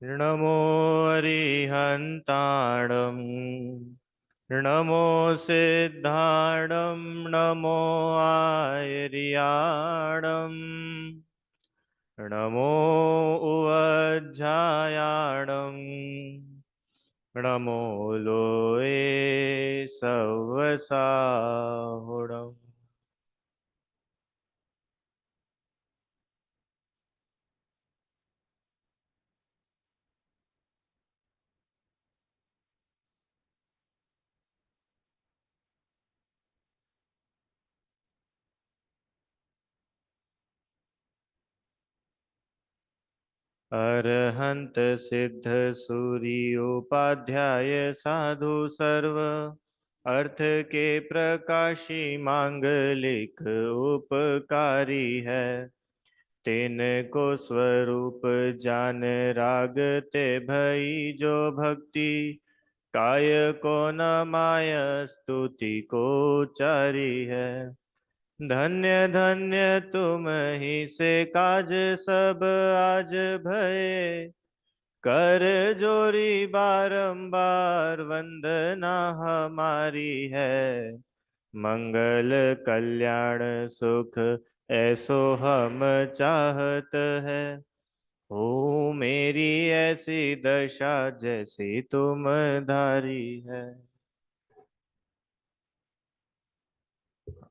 नमो अरिहन्ताणं नमो सिद्धाणं नमो आयर्याणं नमो उवज्झायाणं नमो लोये सवसाहुणम्। अरहंत सिद्ध सूर्योपाध्याय साधु सर्व अर्थ के प्रकाशी मांगलिक उपकारी है। तेन को स्वरूप जान राग ते भई जो भक्ति काय को न माय स्तुति को चारी है। धन्य धन्य तुम ही से काज सब आज भये कर जोरी बारंबार वंदना हमारी है। मंगल कल्याण सुख ऐसो हम चाहत है। हो मेरी ऐसी दशा जैसी तुम धारी है।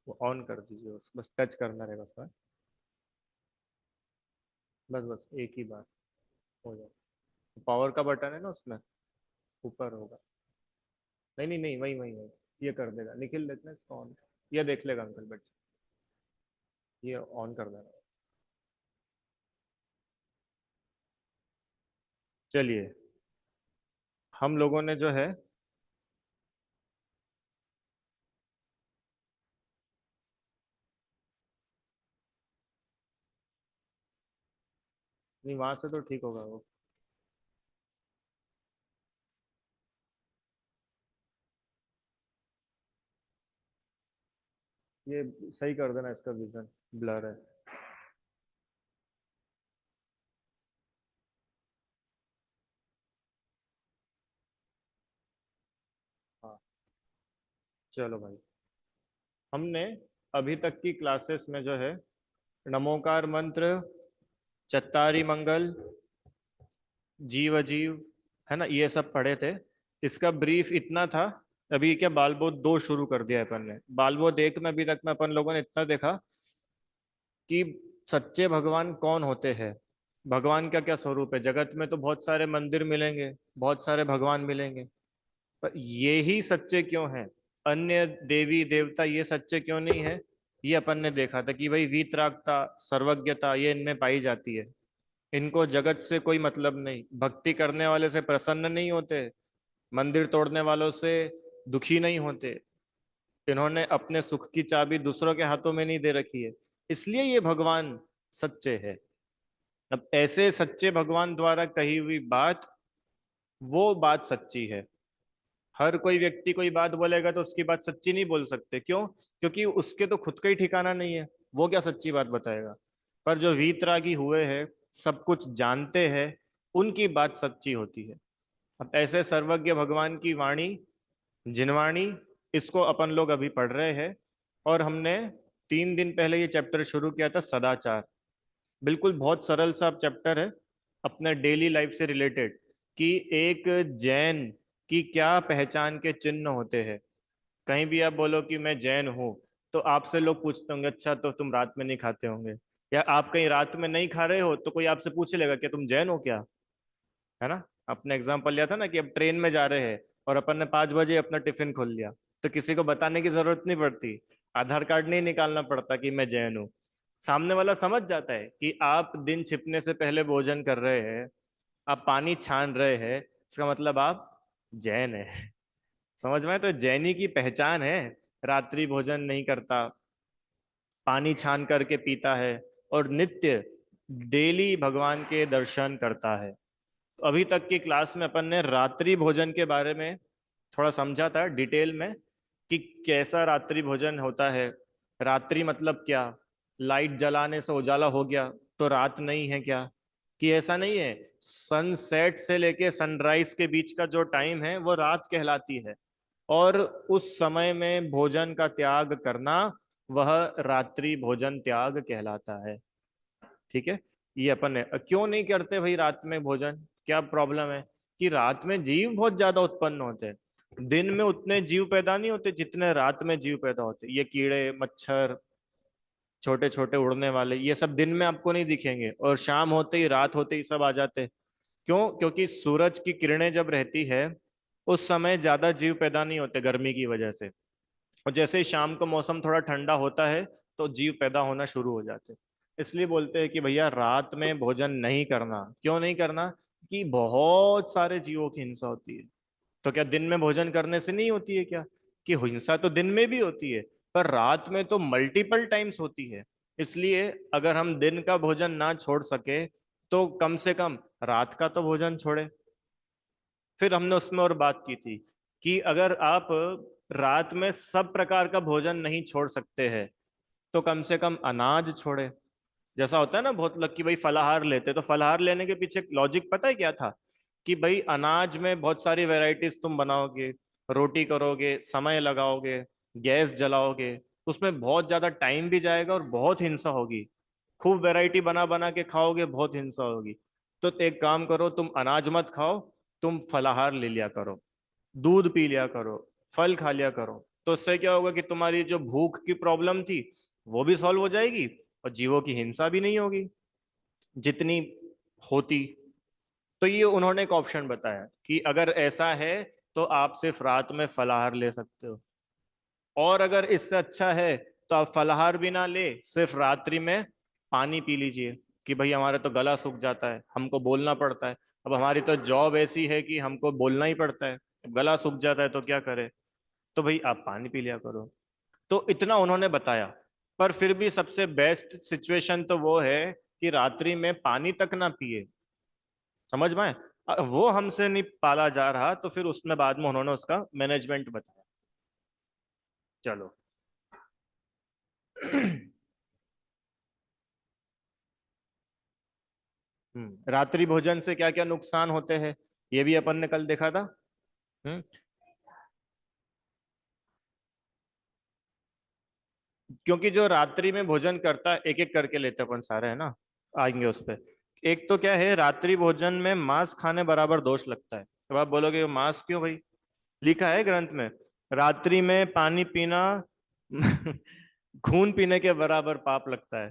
वो ऑन कर दीजिए, बस टच करना रहेगा उसका। बस बस एक ही बार हो जाए। पावर का बटन है ना उसमें, ऊपर होगा। नहीं नहीं नहीं, वही वही वही। ये कर देगा निखिल, देखना इसको ऑन। ये देख लेगा अंकल बट ये ऑन कर देना। चलिए, हम लोगों ने जो है, नहीं वहां से तो ठीक होगा वो। ये सही कर देना, इसका विजन ब्लर है। हाँ, चलो भाई। हमने अभी तक की क्लासेस में जो है नमोकार मंत्र, चत्तारी मंगल, जीव अजीव, है ना, ये सब पढ़े थे। इसका ब्रीफ इतना था। अभी क्या बालबोध दो शुरू कर दिया है अपन ने। बालबोध एक में अभी तक में अपन लोगों ने इतना देखा कि सच्चे भगवान कौन होते हैं, भगवान का क्या स्वरूप है। जगत में तो बहुत सारे मंदिर मिलेंगे, बहुत सारे भगवान मिलेंगे, पर ये ही सच्चे क्यों हैं, अन्य देवी देवता ये सच्चे क्यों नहीं है। ये अपन ने देखा था कि भाई वीतरागता, सर्वज्ञता ये इनमें पाई जाती है। इनको जगत से कोई मतलब नहीं, भक्ति करने वाले से प्रसन्न नहीं होते, मंदिर तोड़ने वालों से दुखी नहीं होते। इन्होंने अपने सुख की चाबी दूसरों के हाथों में नहीं दे रखी है, इसलिए ये भगवान सच्चे है। अब ऐसे सच्चे भगवान द्वारा कही हुई बात, वो बात सच्ची है। हर कोई व्यक्ति कोई बात बोलेगा तो उसकी बात सच्ची नहीं बोल सकते। क्यों? क्योंकि उसके तो खुद का ही ठिकाना नहीं है, वो क्या सच्ची बात बताएगा। पर जो वीतरागी हुए हैं, सब कुछ जानते हैं, उनकी बात सच्ची होती है। अब ऐसे सर्वज्ञ भगवान की वाणी, जिनवाणी, इसको अपन लोग अभी पढ़ रहे हैं। और हमने 3 दिन पहले ये चैप्टर शुरू किया था, सदाचार। बिल्कुल बहुत सरल सा चैप्टर है, अपने डेली लाइफ से रिलेटेड, कि एक जैन की क्या पहचान के चिन्ह होते हैं। कहीं भी आप बोलो कि मैं जैन हूं, तो आपसे लोग पूछते होंगे अच्छा तो तुम रात में नहीं खाते होंगे, या आप कहीं रात में नहीं खा रहे हो तो कोई आपसे पूछ लेगा कि तुम जैन हो क्या, है ना। अपने एग्जाम्पल लिया था ना कि अब ट्रेन में जा रहे हैं और अपन ने 5 बजे अपना टिफिन खोल लिया, तो किसी को बताने की जरूरत नहीं पड़ती, आधार कार्ड नहीं निकालना पड़ता कि मैं जैन हूँ। सामने वाला समझ जाता है कि आप दिन छिपने से पहले भोजन कर रहे हैं, आप पानी छान रहे हैं, इसका मतलब आप जैन है। समझ में आए? तो जैनी की पहचान है, रात्रि भोजन नहीं करता, पानी छान करके पीता है, और नित्य डेली भगवान के दर्शन करता है। तो अभी तक की क्लास में अपन ने रात्रि भोजन के बारे में थोड़ा समझा था डिटेल में, कि कैसा रात्रि भोजन होता है। रात्रि मतलब क्या? लाइट जलाने से उजाला हो गया तो रात नहीं है क्या? कि ऐसा नहीं है, सनसेट से लेके सनराइज के बीच का जो टाइम है वो रात कहलाती है, और उस समय में भोजन का त्याग करना वह रात्रि भोजन त्याग कहलाता है। ठीक है, ये अपन ने क्यों नहीं करते भाई रात में भोजन, क्या प्रॉब्लम है? कि रात में जीव बहुत ज्यादा उत्पन्न होते हैं, दिन में उतने जीव पैदा नहीं होते जितने रात में जीव पैदा होते। ये कीड़े मच्छर छोटे छोटे उड़ने वाले ये सब दिन में आपको नहीं दिखेंगे, और शाम होते ही रात होते ही सब आ जाते हैं। क्यों? क्योंकि सूरज की किरणें जब रहती है उस समय ज्यादा जीव पैदा नहीं होते गर्मी की वजह से, और जैसे ही शाम को मौसम थोड़ा ठंडा होता है तो जीव पैदा होना शुरू हो जाते हैं। इसलिए बोलते हैं कि भैया रात में भोजन नहीं करना। क्यों नहीं करना? कि बहुत सारे जीवों की हिंसा होती है। तो क्या दिन में भोजन करने से नहीं होती है क्या? कि हिंसा तो दिन में भी होती है, पर रात में तो मल्टीपल टाइम्स होती है। इसलिए अगर हम दिन का भोजन ना छोड़ सके तो कम से कम रात का तो भोजन छोड़े। फिर हमने उसमें और बात की थी कि अगर आप रात में सब प्रकार का भोजन नहीं छोड़ सकते हैं तो कम से कम अनाज छोड़े। जैसा होता है ना बहुत लोग कि भाई फलाहार लेते, तो फलाहार लेने के पीछे लॉजिक पता है क्या था? कि भाई अनाज में बहुत सारी वैरायटीज तुम बनाओगे, रोटी करोगे, समय लगाओगे, गैस जलाओगे, उसमें बहुत ज्यादा टाइम भी जाएगा और बहुत हिंसा होगी। खूब वैरायटी बना बना के खाओगे, बहुत हिंसा होगी। तो एक काम करो, तुम अनाज मत खाओ, तुम फलाहार ले लिया करो, दूध पी लिया करो, फल खा लिया करो। तो उससे क्या होगा कि तुम्हारी जो भूख की प्रॉब्लम थी वो भी सॉल्व हो जाएगी, और जीवों की हिंसा भी नहीं होगी जितनी होती। तो ये उन्होंने एक ऑप्शन बताया कि अगर ऐसा है तो आप सिर्फ रात में फलाहार ले सकते हो, और अगर इससे अच्छा है तो आप फलाहार भी ना ले, सिर्फ रात्रि में पानी पी लीजिए। कि भाई हमारा तो गला सूख जाता है, हमको बोलना पड़ता है, अब हमारी तो जॉब ऐसी है कि हमको बोलना ही पड़ता है, गला सूख जाता है तो क्या करें? तो भाई आप पानी पी लिया करो। तो इतना उन्होंने बताया। पर फिर भी सबसे बेस्ट सिचुएशन तो वो है कि रात्रि में पानी तक ना पिए। समझ में आए? वो हमसे नहीं पाला जा रहा, तो फिर उसमें बाद में उन्होंने उसका मैनेजमेंट बताया। चलो। रात्रि भोजन से क्या क्या नुकसान होते हैं ये भी अपन ने कल देखा था। हम्म क्योंकि जो रात्रि में भोजन करता है, एक एक करके लेते अपन सारे है ना, आएंगे उस पे। एक तो क्या है, रात्रि भोजन में मांस खाने बराबर दोष लगता है। अब आप बोलोगे मांस क्यों भाई? लिखा है ग्रंथ में, रात्रि में पानी पीना खून पीने के बराबर पाप लगता है,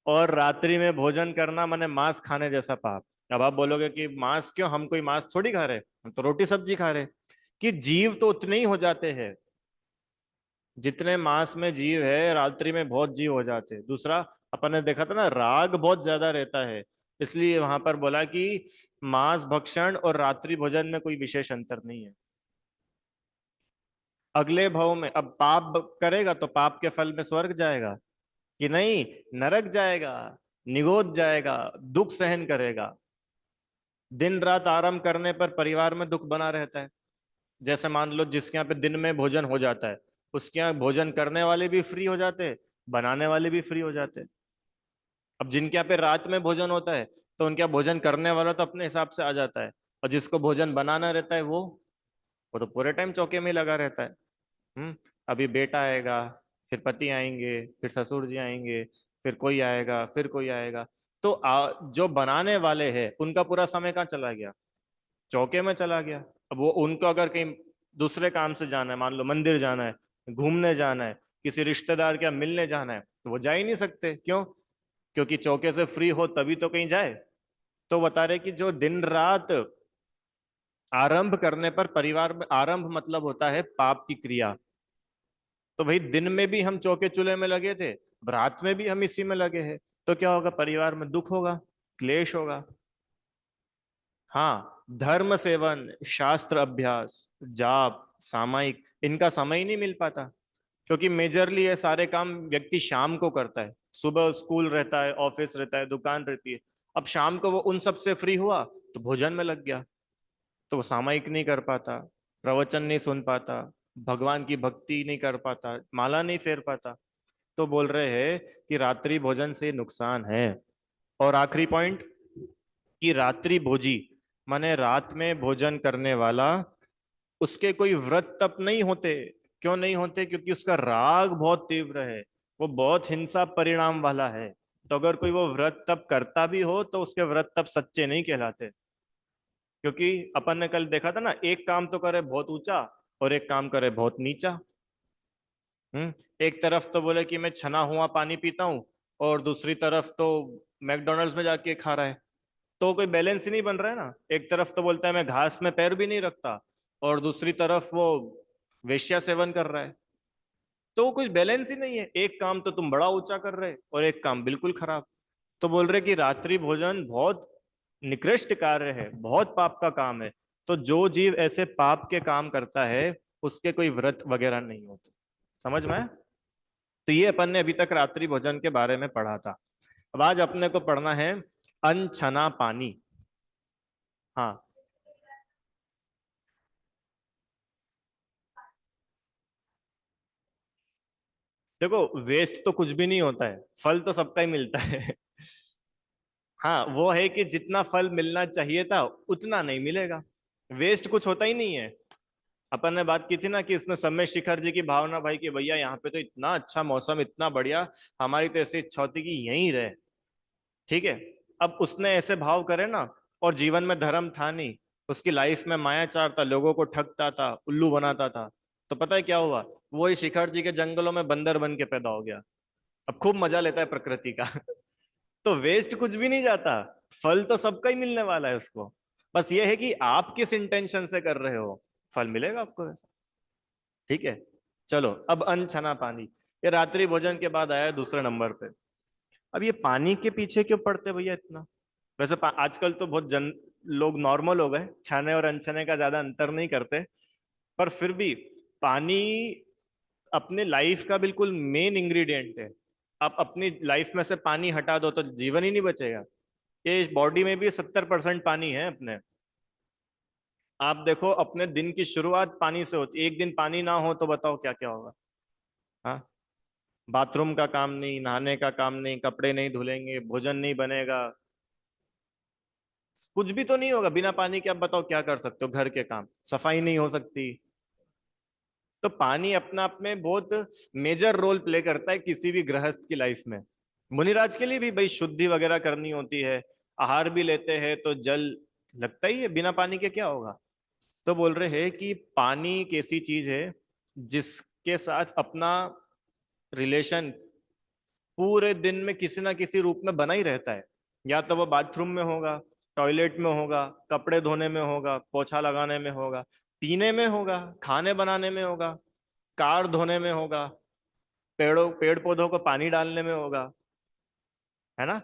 और रात्रि में भोजन करना माने मांस खाने जैसा पाप। अब आप बोलोगे कि मांस क्यों, हम कोई मांस थोड़ी खा रहे, हम तो रोटी सब्जी खा रहे। कि जीव तो उतने ही हो जाते हैं जितने मांस में जीव है, रात्रि में बहुत जीव हो जाते हैं। दूसरा, अपन ने देखा था ना, राग बहुत ज्यादा रहता है, इसलिए वहां पर बोला कि मांस भक्षण और रात्रि भोजन में कोई विशेष अंतर नहीं है। अगले भाव में अब पाप करेगा तो पाप के फल में स्वर्ग जाएगा कि नहीं, नरक जाएगा, निगोद जाएगा, दुख सहन करेगा। दिन रात आराम करने पर परिवार में दुख बना रहता है। जैसे मान लो जिसके यहाँ पे दिन में भोजन हो जाता है, उसके यहाँ भोजन करने वाले भी फ्री हो जाते हैं, बनाने वाले भी फ्री हो जाते हैं। अब जिनके यहाँ पे रात में भोजन होता है तो उनके यहाँ भोजन करने वाला तो अपने हिसाब से आ जाता है, और जिसको भोजन बनाना रहता है वो तो पूरे टाइम चौके में ही लगा रहता है। हम्म अभी बेटा आएगा, फिर पति आएंगे, फिर ससुर जी आएंगे, फिर कोई आएगा, फिर कोई आएगा। तो जो बनाने वाले हैं उनका पूरा समय कहाँ चला गया? चौके में चला गया। अब वो उनको अगर कहीं दूसरे काम से जाना है, मान लो मंदिर जाना है, घूमने जाना है, किसी रिश्तेदार के यहाँ मिलने जाना है, तो वो जा ही नहीं सकते। क्यों? क्योंकि चौके से फ्री हो तभी तो कहीं जाए। तो बता रहे कि जो दिन रात आरंभ करने पर परिवार में, आरंभ मतलब होता है पाप की क्रिया। तो भाई दिन में भी हम चौके चूल्हे में लगे थे, अब रात में भी हम इसी में लगे हैं, तो क्या होगा? परिवार में दुख होगा, क्लेश होगा। हाँ, धर्म सेवन, शास्त्र अभ्यास, जाप, सामायिक, इनका समय ही नहीं मिल पाता। क्योंकि मेजरली ये सारे काम व्यक्ति शाम को करता है। सुबह स्कूल रहता है, ऑफिस रहता है, दुकान रहती है। अब शाम को वो उन सब से फ्री हुआ तो भोजन में लग गया, तो वो सामायिक नहीं कर पाता, प्रवचन नहीं सुन पाता, भगवान की भक्ति नहीं कर पाता, माला नहीं फेर पाता। तो बोल रहे हैं कि रात्रि भोजन से नुकसान है। और आखिरी पॉइंट, कि रात्रि भोजी माने रात में भोजन करने वाला, उसके कोई व्रत तप नहीं होते। क्यों नहीं होते? क्योंकि उसका राग बहुत तीव्र है, वो बहुत हिंसा परिणाम वाला है। तो अगर कोई वो व्रत तप करता भी हो तो उसके व्रत तप सच्चे नहीं कहलाते। क्योंकि अपन ने कल देखा था ना, एक काम तो करे बहुत ऊंचा और एक काम करे बहुत नीचा। एक तरफ तो बोले कि मैं छना हुआ पानी पीता हूँ, और दूसरी तरफ तो मैकडोनल्ड्स में जाके खा रहा है। तो कोई बैलेंस ही नहीं बन रहा है ना। एक तरफ तो बोलता है मैं घास में पैर भी नहीं रखता, और दूसरी तरफ वो वेश्या सेवन कर रहा है। तो कुछ बैलेंस ही नहीं है। एक काम तो तुम बड़ा ऊंचा कर रहे और एक काम बिल्कुल खराब। तो बोल रहे कि रात्रि भोजन बहुत निकृष्ट कार्य है, बहुत पाप का काम है। तो जो जीव ऐसे पाप के काम करता है उसके कोई व्रत वगैरह नहीं होते। समझ में आया? तो ये अपन ने अभी तक रात्रि भोजन के बारे में पढ़ा था। अब आज अपने को पढ़ना है अनछना पानी। हाँ, देखो वेस्ट तो कुछ भी नहीं होता है, फल तो सबका ही मिलता है। हाँ, वो है कि जितना फल मिलना चाहिए था उतना नहीं मिलेगा। वेस्ट कुछ होता ही नहीं है। अपन ने बात की थी ना कि इसने समय शिखर जी की भावना भाई कि भैया यहाँ पे तो इतना अच्छा मौसम, इतना बढ़िया, हमारी तो ऐसी इच्छा होती कि यहीं रहे। ठीक है। अब उसने ऐसे भाव करे ना, और जीवन में धर्म था नहीं, उसकी लाइफ में मायाचार था, लोगों को ठगता था, उल्लू बनाता था। तो पता है क्या हुआ? वो ही शिखर जी के जंगलों में बंदर बन के पैदा हो गया। अब खूब मजा लेता है प्रकृति का। तो वेस्ट कुछ भी नहीं जाता, फल तो सबका ही मिलने वाला है उसको। बस ये है कि आप किस इंटेंशन से कर रहे हो, फल मिलेगा आपको ऐसा। ठीक है। चलो, अब अनछना पानी, ये रात्रि भोजन के बाद आया दूसरे नंबर पे। अब ये पानी के पीछे क्यों पड़ते भैया इतना? वैसे आजकल तो बहुत जन लोग नॉर्मल हो गए, छाने और अनछने का ज्यादा अंतर नहीं करते। पर फिर भी पानी अपने लाइफ का बिल्कुल मेन इंग्रेडिएंट है। आप अपनी लाइफ में से पानी हटा दो तो जीवन ही नहीं बचेगा। ये बॉडी में भी 70% पानी है अपने। आप देखो अपने दिन की शुरुआत पानी से होती है, एक दिन पानी ना हो तो बताओ क्या क्या होगा। हाँ, बाथरूम का काम नहीं, नहाने का काम नहीं, कपड़े नहीं धुलेंगे, भोजन नहीं बनेगा, कुछ भी तो नहीं होगा बिना पानी के। आप बताओ क्या कर सकते हो? घर के काम, सफाई नहीं हो सकती। तो पानी अपना आप में बहुत मेजर रोल प्ले करता है किसी भी गृहस्थ की लाइफ में। मुनिराज के लिए भी भाई शुद्धि वगैरह करनी होती है, आहार भी लेते हैं तो जल लगता ही है, बिना पानी के क्या होगा। तो बोल रहे हैं कि पानी एक ऐसी चीज है जिसके साथ अपना रिलेशन पूरे दिन में किसी ना किसी रूप में बना ही रहता है। या तो वो बाथरूम में होगा, टॉयलेट में होगा, कपड़े धोने में होगा, पोछा लगाने में होगा, पीने में होगा, खाने बनाने में होगा, कार धोने में होगा, पेड़ पौधों को पानी डालने में होगा। है ना?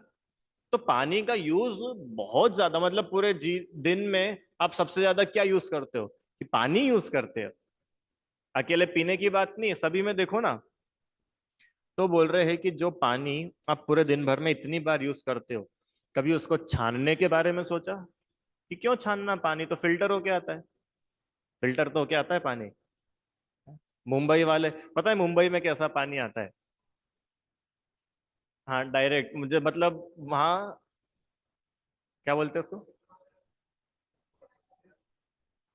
तो पानी का यूज बहुत ज्यादा, मतलब पूरे दिन में आप सबसे ज्यादा क्या यूज करते हो? कि पानी यूज करते हो। अकेले पीने की बात नहीं है, सभी में देखो ना। तो बोल रहे हैं कि जो पानी आप पूरे दिन भर में इतनी बार यूज करते हो, कभी उसको छानने के बारे में सोचा? कि क्यों छानना, पानी तो फिल्टर होके आता है। फिल्टर तो होके आता है पानी। मुंबई वाले, पता है मुंबई में कैसा पानी आता है? हाँ, डायरेक्ट, मुझे मतलब वहाँ क्या बोलते हैं उसको?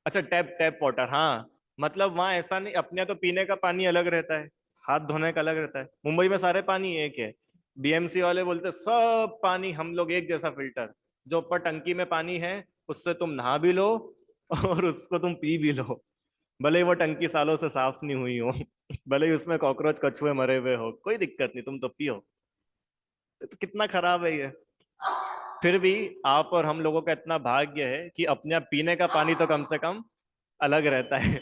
अच्छा, टैप टैप वाटर, हाँ। मतलब वहाँ ऐसा नहीं, अपने यहाँ तो पीने का पानी अलग रहता है, हाथ धोने का अलग रहता है। मुंबई में सारे पानी एक है। बीएमसी वाले बोलते हैं, सब पानी हम लोग एक जैसा फिल्टर। जो ऊपर टंकी में पानी है उससे तुम नहा भी लो और उसको तुम पी भी लो, भले ही वो टंकी सालों से साफ नहीं हुई हो। भले ही उसमें कॉकरोच कछुए मरे हुए हो, कोई दिक्कत नहीं, तुम तो पियो। तो कितना खराब है ये। फिर भी आप और हम लोगों का इतना भाग्य है कि अपने आप पीने का पानी तो कम से कम अलग रहता है।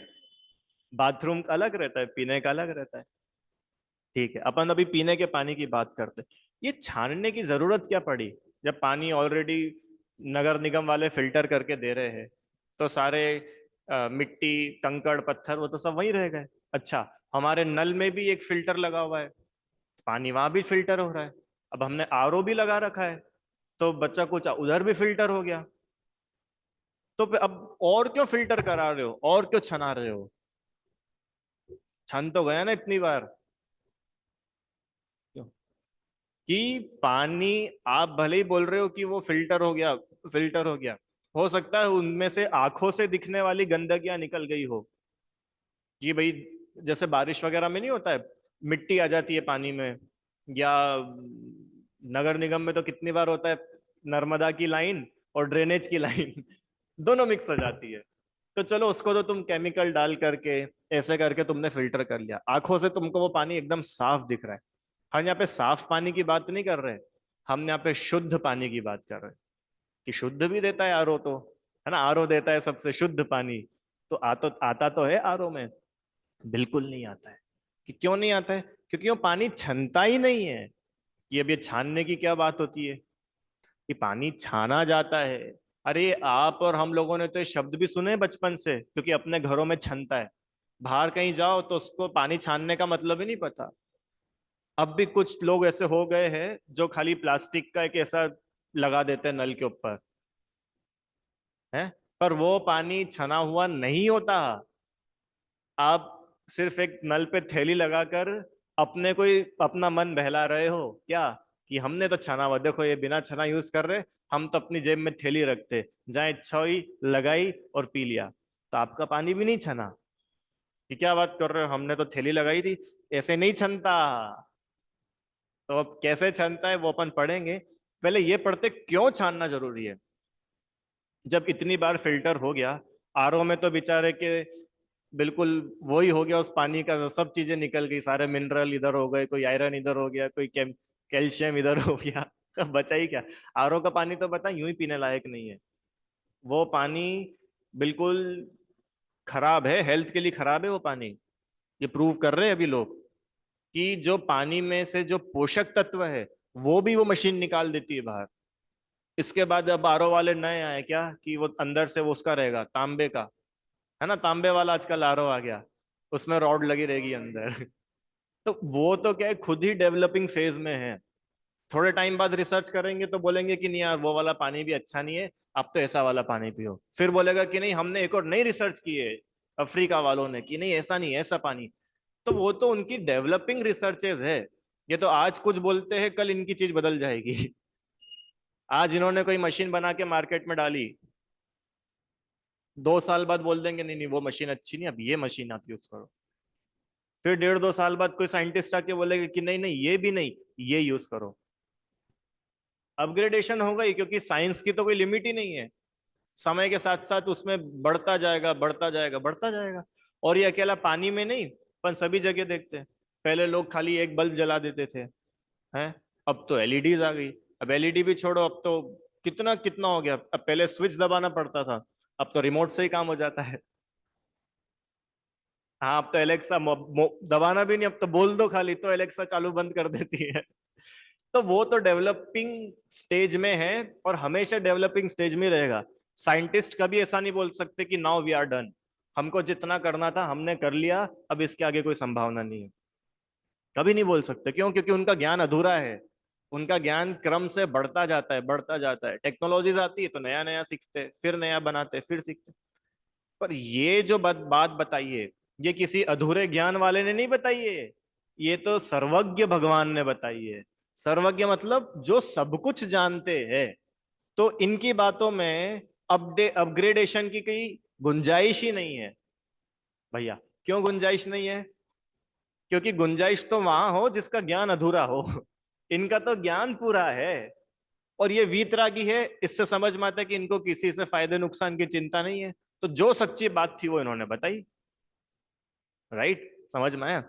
बाथरूम का अलग रहता है, पीने का अलग रहता है। ठीक है, अपन अभी पीने के पानी की बात करते हैं। ये छानने की जरूरत क्या पड़ी? जब पानी ऑलरेडी नगर निगम वाले फिल्टर करके दे रहे हैं, तो सारे मिट्टी, कंकड़, पत्थर वो तो सब वहीं रह गए। अच्छा, हमारे नल में भी एक फिल्टर लगा हुआ है, पानी वहां भी फिल्टर हो रहा है। अब हमने आरओ भी लगा रखा है, तो बच्चा कुछ उधर भी फिल्टर हो गया। तो फिर अब और क्यों फिल्टर करा रहे हो, और क्यों छना रहे हो? छन तो गया ना इतनी बार। क्यों? कि पानी, आप भले ही बोल रहे हो कि वो फिल्टर हो गया, फिल्टर हो सकता है उनमें से आंखों से दिखने वाली गंदगियां निकल गई हो कि भाई, जैसे बारिश वगैरह में नहीं होता है, मिट्टी आ जाती है पानी में, या नगर निगम में तो कितनी बार होता है, नर्मदा की लाइन और ड्रेनेज की लाइन दोनों मिक्स हो जाती है। तो चलो उसको तो तुम केमिकल डाल करके ऐसे करके तुमने फिल्टर कर लिया, आंखों से तुमको वो पानी एकदम साफ दिख रहा है। हम यहाँ पे साफ पानी की बात नहीं कर रहे, हम यहाँ पे शुद्ध पानी की बात कर रहे हैं कि शुद्ध भी देता है आरओ तो, है ना, आरओ देता है सबसे शुद्ध पानी। तो आता तो है आरओ में? बिल्कुल नहीं आता है। कि क्यों नहीं आता है? क्योंकि वो पानी छनता ही नहीं है। कि अब ये छानने की क्या बात होती है कि पानी छाना जाता है? अरे आप और हम लोगों ने तो ये शब्द भी सुने बचपन से, क्योंकि अपने घरों में छनता है। बाहर कहीं जाओ तो उसको पानी छानने का मतलब ही नहीं पता। अब भी कुछ लोग ऐसे हो गए हैं जो खाली प्लास्टिक का एक ऐसा लगा देते हैं नल के ऊपर, है, पर वो पानी छना हुआ नहीं होता। आप सिर्फ एक नल पे थैली लगाकर अपने कोई अपना मन बहला रहे हो क्या, कि हमने तो छना हुआ, देखो ये बिना छना यूज कर रहे, हम तो अपनी जेब में थैली रखते, जहां इच्छा हुई लगाई और पी लिया। तो आपका पानी भी नहीं छना? कि क्या बात कर रहे हो, हमने तो थैली लगाई थी। ऐसे नहीं छनता। तो अब कैसे छनता है वो अपन पढ़ेंगे। पहले ये पढ़ते क्यों छानना जरूरी है। जब इतनी बार फिल्टर हो गया, आरओ में तो बेचारे के बिल्कुल वही हो गया, उस पानी का सब चीजें निकल गई, सारे मिनरल इधर हो गए, कोई आयरन इधर हो गया, कोई कैल्शियम इधर हो गया अब बचा ही क्या? आरओ का पानी तो बता यूं ही पीने लायक नहीं है। वो पानी बिल्कुल खराब है, हेल्थ के लिए खराब है वो पानी। ये प्रूव कर रहे हैं अभी लोग कि जो पानी में से जो पोषक तत्व है वो भी वो मशीन निकाल देती है बाहर। इसके बाद अब आरओ वाले नए आए क्या कि वो अंदर से वो उसका रहेगा तांबे का, है ना, तांबे वाला आजकल आरओ आ गया, उसमें रॉड लगी रहेगी अंदर तो वो तो क्या है, खुद ही डेवलपिंग फेज में है। थोड़े टाइम बाद रिसर्च करेंगे तो बोलेंगे कि नहीं यार वो वाला पानी भी अच्छा नहीं है, आप तो ऐसा वाला पानी पियो। फिर बोलेगा कि नहीं हमने एक और नई रिसर्च की है, अफ्रीका वालों ने, कि नहीं ऐसा नहीं, ऐसा पानी। तो वो तो उनकी डेवलपिंग रिसर्चेज है। ये तो आज कुछ बोलते हैं कल इनकी चीज बदल जाएगी आज इन्होंने कोई मशीन बना के मार्केट में डाली, 2 साल बाद बोल देंगे नहीं नहीं वो मशीन अच्छी नहीं, अब ये मशीन आप यूज करो। फिर 1.5-2 साल बाद कोई साइंटिस्ट आके बोलेगा कि नहीं नहीं ये भी नहीं, ये यूज करो। अपग्रेडेशन होगा ही, क्योंकि साइंस की तो कोई लिमिट ही नहीं है। समय के साथ साथ उसमें बढ़ता जाएगा, बढ़ता जाएगा, बढ़ता जाएगा। और ये अकेला पानी में नहीं, अपन सभी जगह देखते हैं। पहले लोग खाली एक बल्ब जला देते थे, हैं, अब तो एलईडीज आ गई। अब एलईडी भी छोड़ो, अब तो कितना कितना हो गया। अब पहले स्विच दबाना पड़ता था, अब तो रिमोट से ही काम हो जाता है। हाँ, अब तो एलेक्सा दबाना भी नहीं, अब तो बोल दो खाली तो एलेक्सा चालू बंद कर देती है तो वो तो डेवलपिंग स्टेज में है, और हमेशा डेवलपिंग स्टेज में रहेगा। साइंटिस्ट कभी ऐसा नहीं बोल सकते कि नाउ वी आर डन, हमको जितना करना था हमने कर लिया, अब इसके आगे कोई संभावना नहीं है। कभी नहीं बोल सकते। क्यों? क्योंकि उनका ज्ञान अधूरा है। उनका ज्ञान क्रम से बढ़ता जाता है, बढ़ता जाता है। टेक्नोलॉजीज आती है तो नया नया सीखते, फिर नया बनाते, फिर सीखते। पर ये जो बात बताइए, ये किसी अधूरे ज्ञान वाले ने नहीं बताई है, ये तो सर्वज्ञ भगवान ने बताई है। सर्वज्ञ मतलब जो सब कुछ जानते हैं। तो इनकी बातों में अपग्रेडेशन की कोई गुंजाइश ही नहीं है भैया। क्यों गुंजाइश नहीं है? क्योंकि गुंजाइश तो वहां हो जिसका ज्ञान अधूरा हो इनका तो ज्ञान पूरा है। और ये वीतरागी है, इससे समझ में आता है कि इनको किसी से फायदे नुकसान की चिंता नहीं है। तो जो सच्ची बात थी वो इन्होंने बताई। राइट, समझ में आया?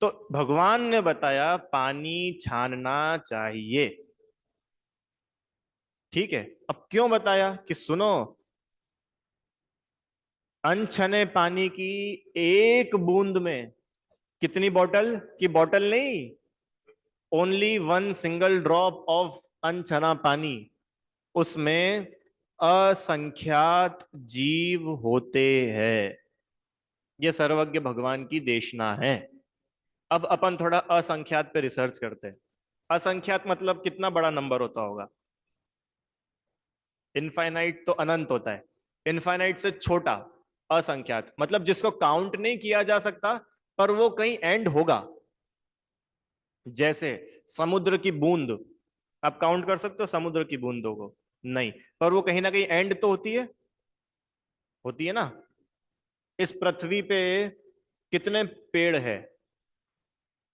तो भगवान ने बताया पानी छानना चाहिए। ठीक है, अब क्यों बताया कि सुनो, अनछने पानी की एक बूंद में कितनी बॉटल की, बॉटल नहीं, only one single drop of अनछना पानी, उसमें असंख्यात जीव होते हैं। ये सर्वज्ञ भगवान की देशना है। अब अपन थोड़ा असंख्यात पे रिसर्च करते हैं। असंख्यात मतलब कितना बड़ा नंबर होता होगा? इनफाइनाइट तो अनंत होता है, इनफाइनाइट से छोटा असंख्यात मतलब जिसको काउंट नहीं किया जा सकता, पर वो कहीं एंड होगा। जैसे समुद्र की बूंद, आप काउंट कर सकते हो समुद्र की बूंदों को? नहीं, पर वो कहीं ना कहीं एंड तो होती है ना। इस पृथ्वी पे कितने पेड़ है?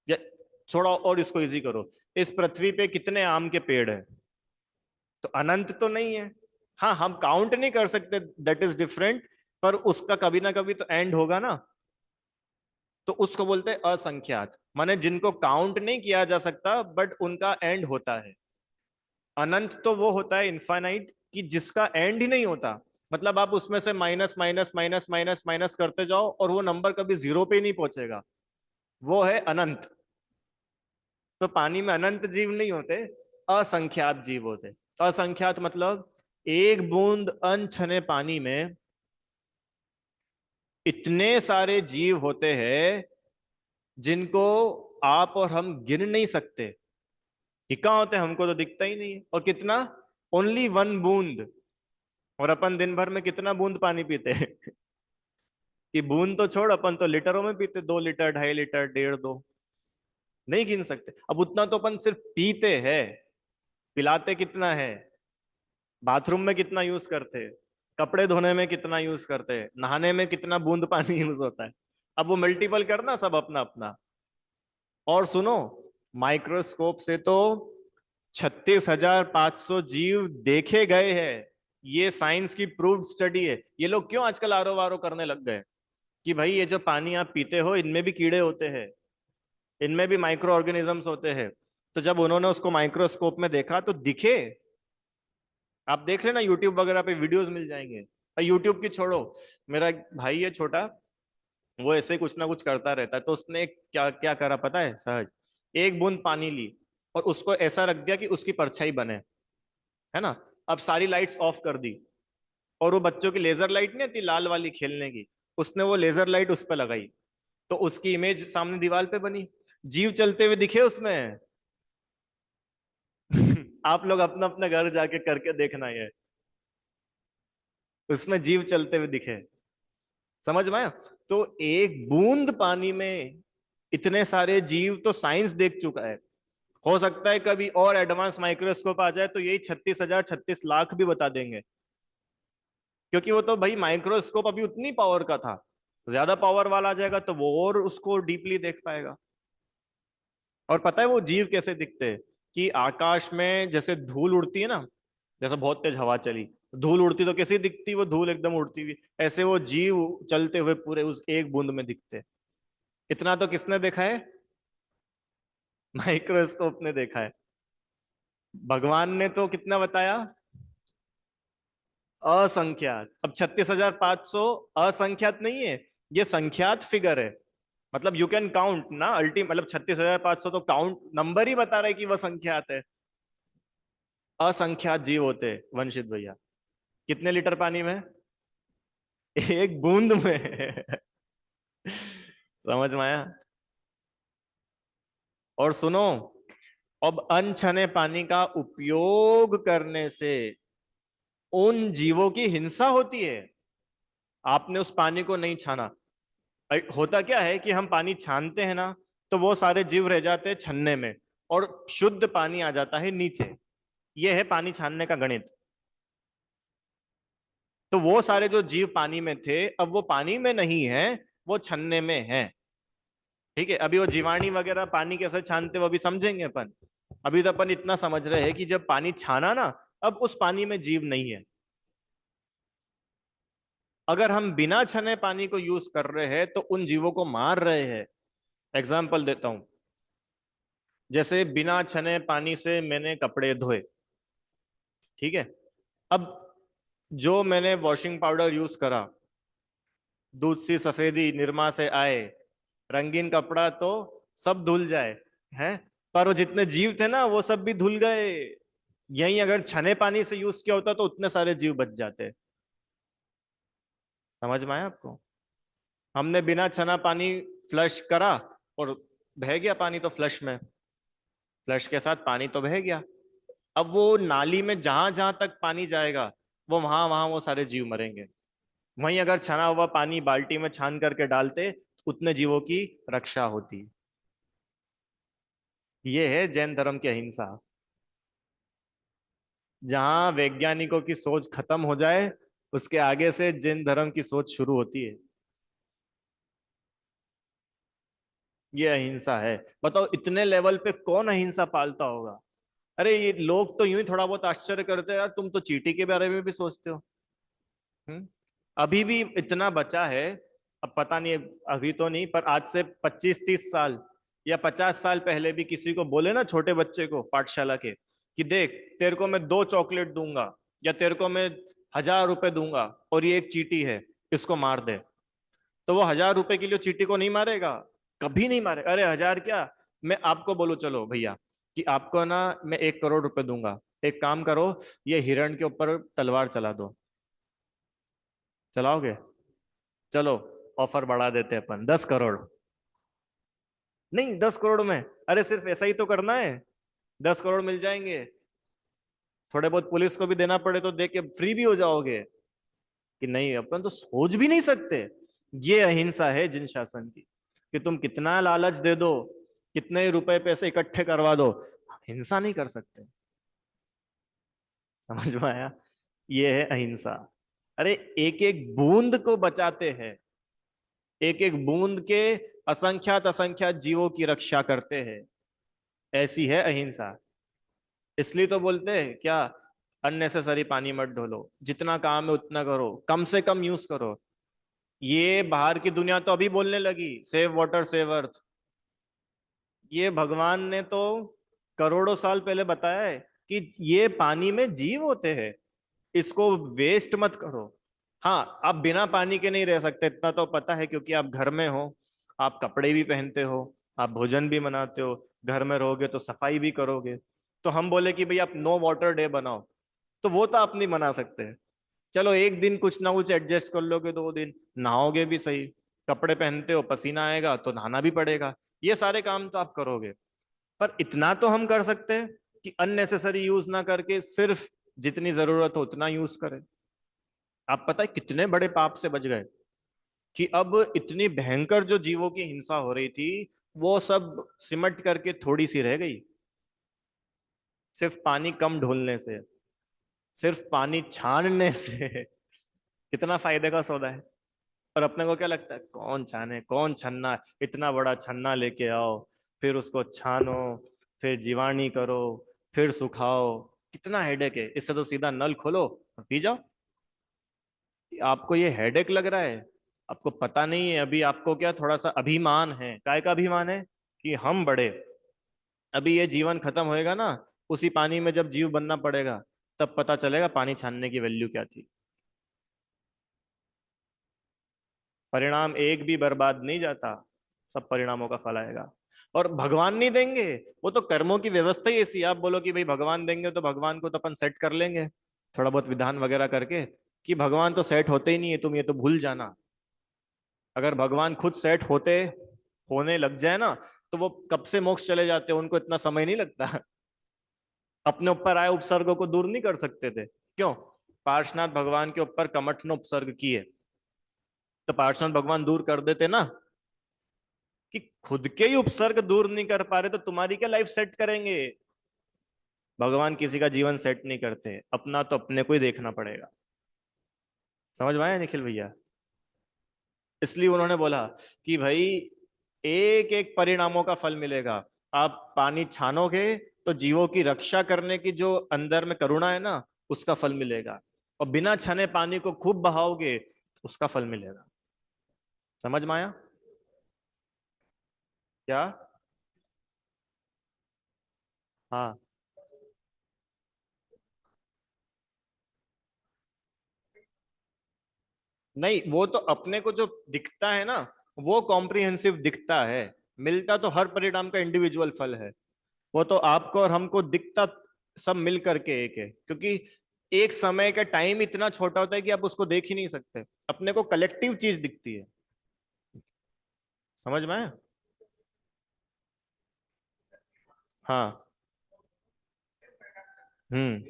या थोड़ा और इसको इजी करो, इस पृथ्वी पे कितने आम के पेड़ है? तो अनंत तो नहीं है। हाँ, हम काउंट नहीं कर सकते, दैट इज डिफरेंट, पर उसका कभी ना कभी तो एंड होगा ना। तो उसको बोलते हैं असंख्यात, माने जिनको काउंट नहीं किया जा सकता बट उनका एंड होता है। अनंत तो वो होता है इनफाइनाइट कि जिसका एंड ही नहीं होता, मतलब आप उसमें से minus minus minus minus minus करते जाओ और वो नंबर कभी जीरो पे ही नहीं पहुंचेगा, वो है अनंत। तो पानी में अनंत जीव नहीं होते, असंख्यात जीव होते। असंख्यात मतलब एक बूंद अनछने पानी में इतने सारे जीव होते हैं जिनको आप और हम गिन नहीं सकते कि कहाँ होते हैं, हमको तो दिखता ही नहीं है। और कितना? ओनली वन बूंद। और अपन दिन भर में कितना बूंद पानी पीते हैं? कि बूंद तो छोड़, अपन तो लीटरों में पीते, 2 लीटर, 2.5 लीटर, 1.5 2, नहीं गिन सकते। अब उतना तो अपन सिर्फ पीते हैं, पिलाते कितना है, बाथरूम में कितना यूज करते हैं, कपड़े धोने में कितना यूज करते हैं, नहाने में कितना बूंद पानी यूज होता है। अब वो मल्टीपल करना सब अपना अपना। और सुनो, माइक्रोस्कोप से तो 36,500 जीव देखे गए हैं। ये साइंस की प्रूव्ड स्टडी है। ये लोग क्यों आजकल आरो वारो करने लग गए कि भाई ये जो पानी आप पीते हो इनमें भी कीड़े होते हैं, इनमें भी माइक्रो ऑर्गेनिजम्स होते हैं। तो जब उन्होंने उसको माइक्रोस्कोप में देखा तो दिखे। आप देख लेना यूट्यूब वगैरह पे वीडियोस मिल जाएंगे। और यूट्यूब की छोड़ो, मेरा एक भाई है छोटा, वो ऐसे ही कुछ ना कुछ करता रहता है। तो उसने क्या क्या करा पता है? सहज, एक बूंद पानी ली और उसको ऐसा रख दिया कि उसकी परछाई बने, है ना। अब सारी लाइट्स ऑफ कर दी और वो बच्चों की लेजर लाइट नहीं आती लाल वाली खेलने की, उसने वो लेजर लाइट उस पर लगाई, तो उसकी इमेज सामने दीवार पे बनी, जीव चलते हुए दिखे उसमें। आप लोग अपना अपना घर जाके करके देखना, ये उसमें जीव चलते हुए दिखे। समझ में आया? तो एक बूंद पानी में इतने सारे जीव तो साइंस देख चुका है। हो सकता है कभी और एडवांस माइक्रोस्कोप आ जाए तो यही 36,000 36 लाख भी बता देंगे, क्योंकि वो तो भाई माइक्रोस्कोप अभी उतनी पावर का था। ज्यादा पावर वाला आ जाएगा तो वो और उसको डीपली देख पाएगा। और पता है वो जीव कैसे दिखते हैं? कि आकाश में जैसे धूल उड़ती है ना, जैसे बहुत तेज हवा चली, धूल उड़ती तो कैसी दिखती, वो धूल एकदम उड़ती हुई, ऐसे वो जीव चलते हुए पूरे उस एक बूंद में दिखते। इतना तो किसने देखा है? माइक्रोस्कोप ने देखा है। भगवान ने तो कितना बताया? असंख्यात। अब 36,500 असंख्यात नहीं है, ये संख्यात फिगर है। मतलब यू कैन काउंट ना, मतलब 36,500 तो काउंट नंबर ही बता रहे कि वह संख्यात है। असंख्यात जीव होते वंशित भैया। कितने लीटर पानी में? एक बूंद में। समझ में आया? और सुनो, अब अनछने पानी का उपयोग करने से उन जीवों की हिंसा होती है। आपने उस पानी को नहीं छाना। होता क्या है कि हम पानी छानते हैं ना, तो वो सारे जीव रह जाते हैं छन्ने में और शुद्ध पानी आ जाता है नीचे। ये है पानी छानने का गणित। तो वो सारे जो जीव पानी में थे अब वो पानी में नहीं है, वो छन्ने में है। ठीक है, अभी वो जीवाणु वगैरह पानी कैसे छानते वो अभी समझेंगे अपन। अभी तो अपन इतना समझ रहे हैं कि जब पानी छाना ना, अब उस पानी में जीव नहीं है। अगर हम बिना छने पानी को यूज कर रहे हैं तो उन जीवों को मार रहे हैं। एग्जाम्पल देता हूं, जैसे बिना छने पानी से मैंने कपड़े धोए, ठीक है। अब जो मैंने वॉशिंग पाउडर यूज करा, दूध सी सफेदी निरमा से आए, रंगीन कपड़ा तो सब धुल जाए, हैं। पर वो जितने जीव थे ना वो सब भी धुल गए। यही अगर छने पानी से यूज किया होता तो उतने सारे जीव बच जाते। समझ में आया आपको? हमने बिना छना पानी फ्लश करा और बह गया पानी तो फ्लश में, फ्लश के साथ पानी तो बह गया। अब वो नाली में जहां जहां तक पानी जाएगा वो वहां वहां वो सारे जीव मरेंगे। वहीं अगर छना हुआ पानी बाल्टी में छान करके डालते, उतने जीवों की रक्षा होती। ये है जैन धर्म की अहिंसा। जहां वैज्ञानिकों की सोच खत्म हो जाए, उसके आगे से जैन धर्म की सोच शुरू होती है। ये अहिंसा है। बताओ इतने लेवल पे कौन अहिंसा पालता होगा। अरे ये लोग तो यूं ही थोड़ा बहुत आश्चर्य करते हैं, यार तुम तो चींटी के बारे में भी सोचते हो। हम्म। अभी भी इतना बचा है। अब पता नहीं, अभी तो नहीं, पर आज से 25-30 साल या 50 साल पहले भी किसी को बोले ना, छोटे बच्चे को पाठशाला के, कि देख तेरे को मैं 2 चॉकलेट दूंगा या तेरे को मैं 1000 रुपए दूंगा और ये एक चींटी है, इसको मार दे, तो वो 1000 रुपए के लिए चींटी को नहीं मारेगा? कभी नहीं मारे। अरे 1000 क्या, मैं आपको बोलूं चलो भैया कि आपको ना मैं 1 करोड़ रुपए दूंगा, एक काम करो, ये हिरण के ऊपर तलवार चला दो, चलाओगे? चलो ऑफर बढ़ा देते हैं अपन, 10 करोड़। नहीं, 10 करोड़ में, अरे सिर्फ ऐसा ही तो करना है, 10 करोड़ मिल जाएंगे। थोड़े बहुत पुलिस को भी देना पड़े तो दे के फ्री भी हो जाओगे। कि नहीं, अपन तो सोच भी नहीं सकते। ये अहिंसा है जिन शासन की, कि तुम कितना लालच दे दो, कितने रुपए पैसे इकट्ठे करवा दो, हिंसा नहीं कर सकते। समझ में आया? ये है अहिंसा। अरे एक एक बूंद को बचाते हैं, एक एक बूंद के असंख्यात असंख्यात जीवों की रक्षा करते हैं। ऐसी है अहिंसा। इसलिए तो बोलते हैं क्या, अननेसेसरी पानी मत ढोलो, जितना काम है उतना करो, कम से कम यूज करो। ये बाहर की दुनिया तो अभी बोलने लगी सेव वाटर सेव अर्थ। ये भगवान ने तो करोड़ों साल पहले बताया है कि ये पानी में जीव होते हैं, इसको वेस्ट मत करो। हाँ, आप बिना पानी के नहीं रह सकते, इतना तो पता है, क्योंकि आप घर में हो, आप कपड़े भी पहनते हो, आप भोजन भी बनाते हो, घर में रहोगे तो सफाई भी करोगे। तो हम बोले कि भाई आप नो वाटर डे बनाओ, तो वो तो आप नहीं बना सकते। चलो एक दिन कुछ ना कुछ एडजस्ट कर लोगे, 2 दिन नहाओगे भी सही, कपड़े पहनते हो पसीना आएगा तो नहाना भी पड़ेगा, ये सारे काम तो आप करोगे। पर इतना तो हम कर सकते हैं कि अननेसेसरी यूज ना करके सिर्फ जितनी जरूरत हो उतना यूज करें। आप पता है कितने बड़े पाप से बच गए, कि अब इतनी भयंकर जो जीवों की हिंसा हो रही थी, वो सब सिमट करके थोड़ी सी रह गई, सिर्फ पानी कम ढोलने से, सिर्फ पानी छानने से। कितना फायदे का सौदा है। और अपने को क्या लगता है, कौन छाने, कौन छन्ना, इतना बड़ा छन्ना लेके आओ, फिर उसको छानो, फिर जीवाणी करो, फिर सुखाओ, कितना हेडेक है, इससे तो सीधा नल खोलो और पी जाओ। आपको ये हेडेक लग रहा है, आपको पता नहीं है अभी, आपको क्या थोड़ा सा अभिमान है, काय का अभिमान है कि हम बड़े। अभी ये जीवन खत्म होएगा ना, उसी पानी में जब जीव बनना पड़ेगा, तब पता चलेगा पानी छानने की वैल्यू क्या थी। परिणाम एक भी बर्बाद नहीं जाता, सब परिणामों का फल आएगा। और भगवान नहीं देंगे, वो तो कर्मों की व्यवस्था ही ऐसी है। आप बोलो कि भाई भगवान देंगे, तो भगवान को तो अपन सेट कर लेंगे थोड़ा बहुत विधान वगैरह करके, कि भगवान तो सेट होते ही नहीं है, तुम ये तो भूल जाना। अगर भगवान खुद सेट होते, होने लग जाए ना, तो वो कब से मोक्ष चले जाते, उनको इतना समय नहीं लगता। अपने ऊपर आए उपसर्गों को दूर नहीं कर सकते थे, क्यों? पार्श्वनाथ भगवान के ऊपर कमठन उपसर्ग किए, तो पार्श्वनाथ भगवान दूर कर देते ना। कि खुद के ही उपसर्ग दूर नहीं कर पा रहे, तो तुम्हारी क्या लाइफ सेट करेंगे? भगवान किसी का जीवन सेट नहीं करते, अपना तो अपने को ही देखना पड़ेगा। समझ में आया निखिल भैया? इसलिए उन्होंने बोला कि भाई एक एक परिणामों का फल मिलेगा। आप पानी छानोगे तो जीवों की रक्षा करने की जो अंदर में करुणा है ना, उसका फल मिलेगा। और बिना छाने पानी को खूब बहाओगे, उसका फल मिलेगा। समझ में आया? क्या? हाँ। नहीं, वो तो अपने को जो दिखता है ना, वो कॉम्प्रिहेंसिव दिखता है, मिलता तो हर परिणाम का इंडिविजुअल फल है। वो तो आपको और हमको दिखता सब मिल करके एक है, क्योंकि एक समय का टाइम इतना छोटा होता है कि आप उसको देख ही नहीं सकते, अपने को कलेक्टिव चीज दिखती है। समझ में आया? हाँ। हम्म।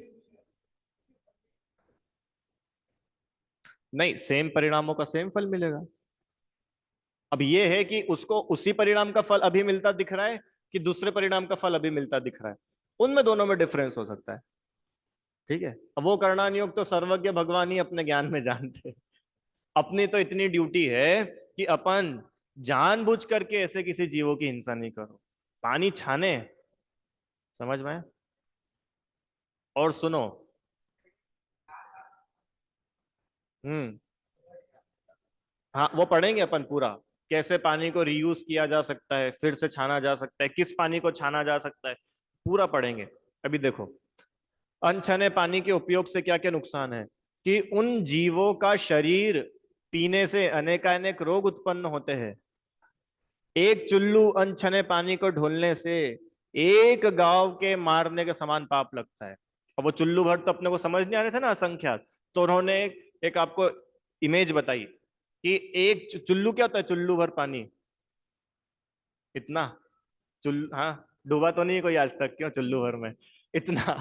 नहीं, सेम परिणामों का सेम फल मिलेगा। अब ये है कि उसको उसी परिणाम का फल अभी मिलता दिख रहा है, कि दूसरे परिणाम का फल अभी मिलता दिख रहा है। उनमें दोनों में डिफरेंस हो सकता है। ठीक है, अब वो करणान योग तो सर्वज्ञ भगवान ही अपने ज्ञान में जानते हैं। अपनी तो इतनी ड्यूटी है कि अपन जानबूझ करके ऐसे किसी जीवों की हिंसा नहीं करो। पानी छाने, समझ में आया? और सुनो। हम्म। हाँ, वो पढ़ेंगे अपन पूरा, कैसे पानी को रीयूज किया जा सकता है, फिर से छाना जा सकता है, किस पानी को छाना जा सकता है, पूरा पढ़ेंगे। अभी देखो, अनछने पानी के उपयोग से क्या क्या नुकसान है, कि उन जीवों का शरीर पीने से अनेकानेक रोग उत्पन्न होते हैं। एक चुल्लू अनछने पानी को ढोलने से एक गांव के मारने के समान पाप लगता है। अब वो चुल्लू भर तो अपने को समझ नहीं आ रहे थे ना, असंख्यात। तो उन्होंने एक आपको इमेज बताई कि एक चुल्लू क्या होता है, चुल्लू भर पानी, इतना। हाँ, डूबा तो नहीं कोई आज तक, क्यों चुल्लू भर में इतना।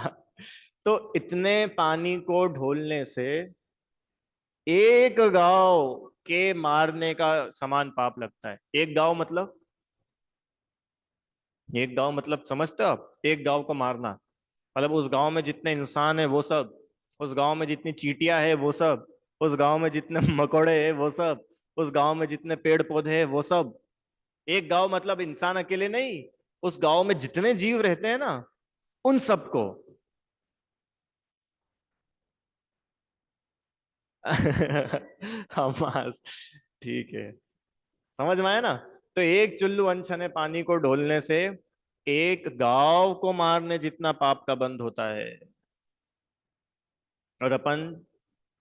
तो इतने पानी को ढोलने से एक गांव के मारने का समान पाप लगता है। एक गांव मतलब, एक गांव मतलब समझते हो आप, एक गांव को मारना मतलब उस गांव में जितने इंसान है वो सब, उस गांव में जितनी चींटियां है वो सब, उस गांव में जितने मकोड़े है वो सब, उस गांव में जितने पेड़ पौधे हैं वो सब। एक गांव मतलब इंसान अकेले नहीं, उस गांव में जितने जीव रहते हैं ना, उन सबको। हमास, ठीक है, समझ में आया ना? तो एक चुल्लू अनछने पानी को ढोलने से एक गांव को मारने जितना पाप का बंद होता है। और अपन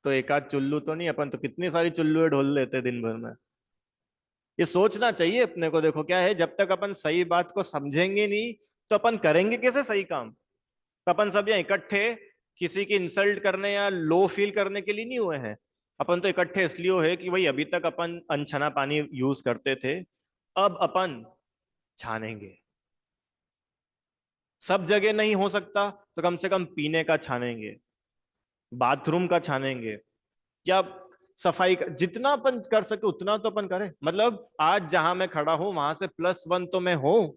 तो एक आध चुल्लू तो नहीं, अपन तो कितनी सारी चुल्लू ढोल लेते दिन भर में। ये सोचना चाहिए अपने को। देखो क्या है, जब तक अपन सही बात को समझेंगे नहीं, तो अपन करेंगे कैसे सही काम? तो अपन सब यहाँ इकट्ठे किसी की इंसल्ट करने या लो फील करने के लिए नहीं हुए हैं। अपन तो इकट्ठे इसलिए हुए कि भाई अभी तक अपन अनछना पानी यूज करते थे, अब अपन छानेंगे। सब जगह नहीं हो सकता तो कम से कम पीने का छानेंगे, बाथरूम का छानेंगे, या सफाई का जितना अपन कर सके उतना तो अपन करें। मतलब आज जहां मैं खड़ा हूं वहां से +1 तो मैं हूं।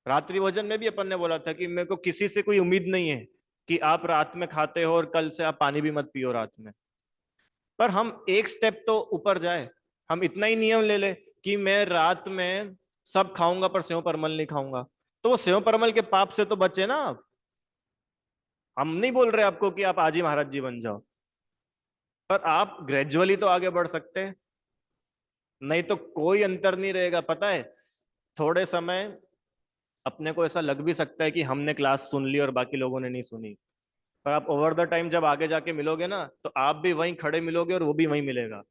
रात्रि भोजन में भी अपन ने बोला था कि मेरे को किसी से कोई उम्मीद नहीं है कि आप रात में खाते हो और कल से आप पानी भी मत पियो रात में। पर हम एक स्टेप तो ऊपर जाए, हम इतना ही नियम ले ले कि मैं रात में सब खाऊंगा पर सेव परमल नहीं खाऊंगा। तो वो सेव परमल के पाप से तो बचे ना आप। हम नहीं बोल रहे आपको कि आप आज ही महाराज जी बन जाओ, पर आप ग्रेजुअली तो आगे बढ़ सकते हैं। नहीं तो कोई अंतर नहीं रहेगा, पता है। थोड़े समय अपने को ऐसा लग भी सकता है कि हमने क्लास सुन ली और बाकी लोगों ने नहीं सुनी, पर आप ओवर द टाइम जब आगे जाके मिलोगे ना, तो आप भी वहीं खड़े मिलोगे और वो भी वहीं मिलेगा।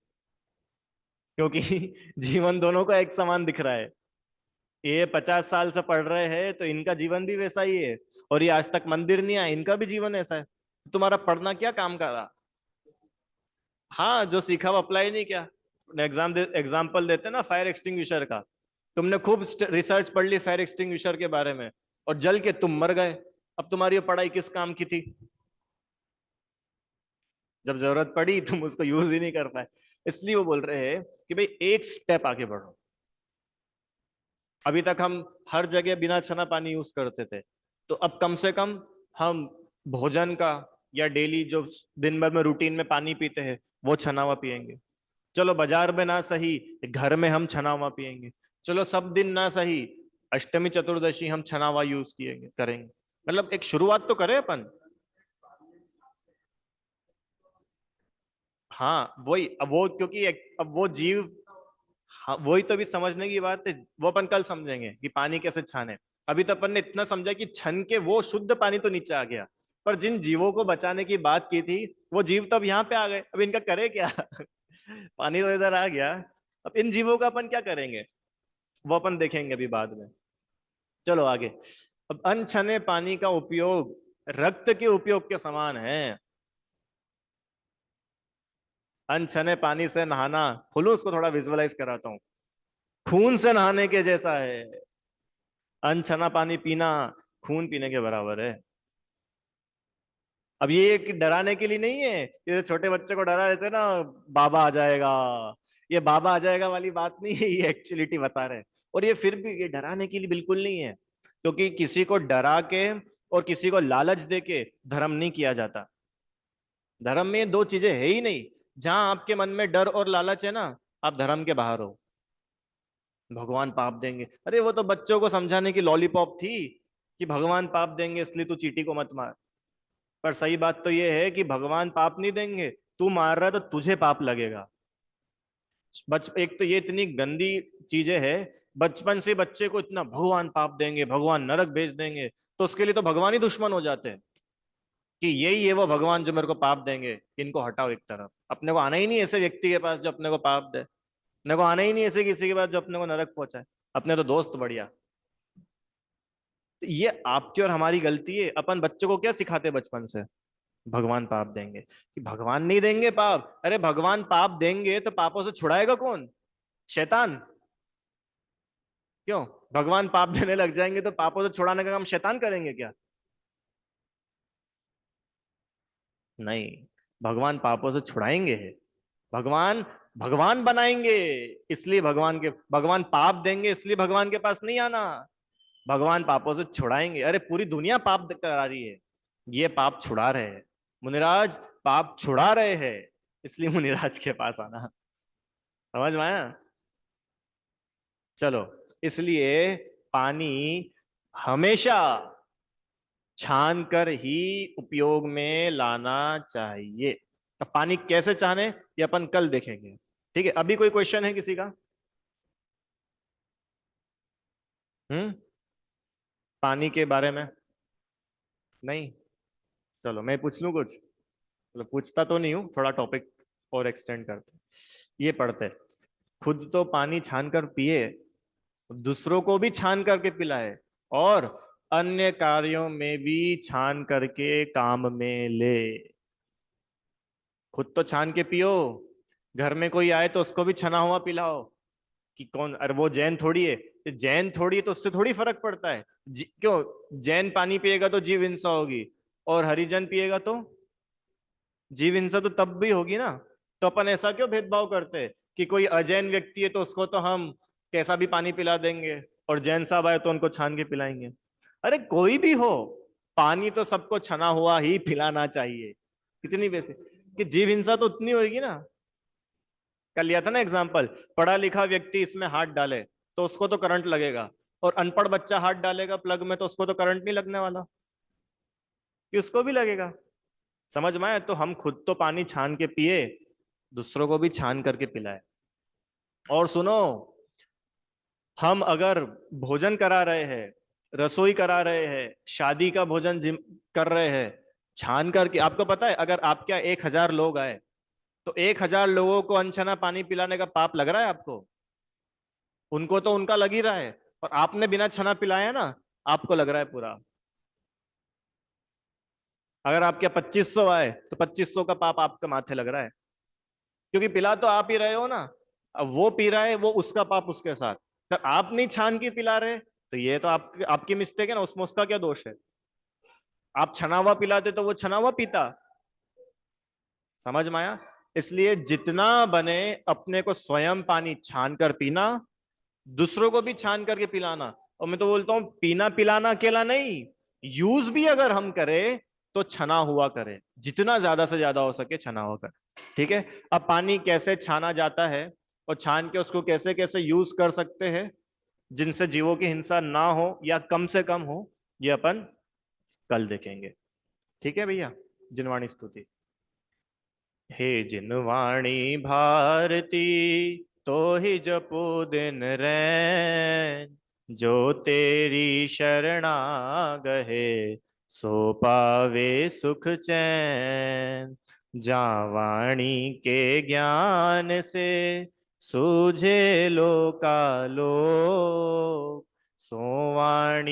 क्योंकि जीवन दोनों का एक समान दिख रहा है। ये 50 साल से पढ़ रहे हैं तो इनका जीवन भी वैसा ही है, और ये आज तक मंदिर नहीं आए, इनका भी जीवन ऐसा है। तुम्हारा पढ़ना क्या काम कर रहा? हाँ, जो सीखा वो अप्लाई नहीं किया। एग्जाम्पल देते ना फायर एक्सटिंग्विशर का। तुमने खूब रिसर्च पढ़ ली फायर एक्सटिंग्विशर के बारे में, और जल के तुम मर गए। अब तुम्हारी ये पढ़ाई किस काम की थी? जब जरूरत पड़ी तुम उसको यूज ही नहीं कर पाए। इसलिए वो बोल रहे हैं कि भाई एक स्टेप आगे बढ़ो। अभी तक हम हर जगह बिना छना पानी यूज करते थे, तो अब कम से कम हम भोजन का या डेली जो दिन भर में रूटीन में पानी पीते हैं वो छना हुआ पियेंगे। चलो बाजार में ना सही, घर में हम छना हुआ पियेंगे। चलो सब दिन ना सही, अष्टमी चतुर्दशी हम छना हुआ यूज किएंगे करेंगे। मतलब एक शुरुआत तो करें अपन। हाँ वही, अब वो क्योंकि अब वो जीव, हाँ वही तो भी समझने की बात है। वो अपन कल समझेंगे कि पानी कैसे छाने। अभी तो अपन ने इतना समझा कि छन के वो शुद्ध पानी तो नीचे आ गया, पर जिन जीवों को बचाने की बात की थी वो जीव तो अब यहाँ पे आ गए। अब इनका करे क्या? पानी तो इधर आ गया, अब इन जीवों का अपन क्या करेंगे, वो अपन देखेंगे अभी बाद में। चलो आगे। अब अनछने पानी का उपयोग रक्त के उपयोग के समान है। अनछने पानी से नहाना, खुलू उसको थोड़ा विजुअलाइज कराता हूँ, खून से नहाने के जैसा है। अनछना पानी पीना खून पीने के बराबर है। अब ये कि डराने के लिए नहीं है, ये छोटे बच्चे को डरा देते हैं ना, बाबा आ जाएगा। ये बाबा आ जाएगा वाली बात नहीं है, ये एक्चुअलिटी बता रहे हैं। और ये फिर भी ये डराने के लिए बिल्कुल नहीं है, क्योंकि किसी को डरा के और किसी को लालच दे के धर्म नहीं किया जाता। धर्म में ये दो चीजें है ही नहीं। जहां आपके मन में डर और लालच है ना, आप धर्म के बाहर हो। भगवान पाप देंगे, अरे वो तो बच्चों को समझाने की लॉलीपॉप थी कि भगवान पाप देंगे इसलिए तू चींटी को मत मार। पर सही बात तो ये है कि भगवान पाप नहीं देंगे, तू मार रहा है तो तुझे पाप लगेगा। एक तो ये इतनी गंदी चीजें है, बचपन से बच्चे को इतना भगवान पाप देंगे, भगवान नरक भेज देंगे, तो उसके लिए तो भगवान ही दुश्मन हो जाते हैं कि यही है वो भगवान जो मेरे को पाप देंगे, इनको हटाओ एक तरफ। अपने को आना ही नहीं ऐसे व्यक्ति के पास जो अपने को पाप दे, अपने को आना ही नहीं ऐसे किसी के पास जो अपने को नरक पहुंचाए। अपने तो दोस्त बढ़िया। तो ये आपकी और हमारी गलती है, अपन बच्चों को क्या सिखाते बचपन से, भगवान पाप देंगे, कि भगवान नहीं देंगे पाप। अरे भगवान पाप देंगे तो पापों से छुड़ाएगा कौन? शैतान। क्यों? भगवान पाप देने लग जाएंगे तो पापों से छुड़ाने का काम शैतान करेंगे क्या? नहीं, भगवान पापों से छुड़ाएंगे। भगवान भगवान बनाएंगे, इसलिए भगवान पाप देंगे इसलिए भगवान के पास नहीं आना। भगवान पापों से छुड़ाएंगे। अरे पूरी दुनिया पाप करा रही है, ये पाप छुड़ा रहे हैं। मुनिराज पाप छुड़ा रहे हैं, इसलिए मुनिराज के पास आना। समझ में आया? चलो, इसलिए पानी हमेशा छान कर ही उपयोग में लाना चाहिए। अब पानी कैसे छाने ये अपन कल देखेंगे। ठीक है, अभी कोई क्वेश्चन है किसी का? हम्म। पानी के बारे में? नहीं? चलो मैं पूछ लूं कुछ। मतलब पूछता तो नहीं हूं, थोड़ा टॉपिक और एक्सटेंड करते। ये पढ़ते, खुद तो पानी छान कर पिए, दूसरों को भी छान करके पिलाए, और अन्य कार्यों में भी छान करके काम में ले। खुद तो छान के पियो, घर में कोई आए तो उसको भी छना हुआ पिलाओ। कि कौन, अरे वो जैन थोड़ी है, ये जैन थोड़ी है तो उससे थोड़ी फर्क पड़ता है। क्यों? जैन पानी पिएगा तो जीव हिंसा होगी, और हरिजन पिएगा तो जीव हिंसा तो तब भी होगी ना। तो अपन ऐसा क्यों भेदभाव करते हैं कि कोई अजैन व्यक्ति है तो उसको तो हम कैसा भी पानी पिला देंगे, और जैन साहब आए तो उनको छान के पिलाएंगे? अरे कोई भी हो, पानी तो सबको छना हुआ ही पिलाना चाहिए। कितनी वैसे कि जीव हिंसा तो उतनी होगी ना। कल लिया था ना एग्जाम्पल, पढ़ा लिखा व्यक्ति इसमें हाथ डाले तो उसको तो करंट लगेगा, और अनपढ़ बच्चा हाथ डालेगा प्लग में तो उसको तो करंट नहीं लगने वाला, कि उसको भी लगेगा। समझ में आए? तो हम खुद तो पानी छान के पिए, दूसरों को भी छान करके पिलाए। और सुनो, हम अगर भोजन करा रहे हैं, रसोई करा रहे हैं, शादी का भोजन कर रहे हैं, छान करके, आपको पता है अगर आपके यहाँ 1,000 लोग आए तो 1,000 लोगों को अनछना पानी पिलाने का पाप लग रहा है आपको? उनको तो उनका लग ही रहा है, और आपने बिना छना पिलाया ना, आपको लग रहा है पूरा। अगर आपके 2500 आए तो 2500 का पाप आपके माथे लग रहा है, क्योंकि पिला तो आप ही रहे हो ना। अब वो पी रहा है, वो उसका पाप उसके साथ। तो आप नहीं छान के पिला रहे, तो ये तो आपकी मिस्टेक है ना, उसमें उसका क्या दोष है? आप छना हुआ पिलाते तो वो छना हुआ पीता। समझ में आया? इसलिए जितना बने अपने को स्वयं पानी छान कर पीना, दूसरों को भी छान करके पिलाना। और मैं तो बोलता हूं पीना पिलाना अकेला नहीं, यूज भी अगर हम करें तो छना हुआ करें, जितना ज्यादा से ज्यादा हो सके छना हुआ करें। ठीक है? अब पानी कैसे छाना जाता है और छान के उसको कैसे कैसे यूज कर सकते हैं जिनसे जीवों की हिंसा ना हो या कम से कम हो, ये अपन कल देखेंगे। ठीक है भैया? जिनवाणी स्तुति। हे जिनवाणी भारती, तो ही जपो दिन रैन, जो तेरी शरणा गहे, सो पावे सुख चैन। जा वाणी के ज्ञान से सूझे लोकालोक, सो वाणी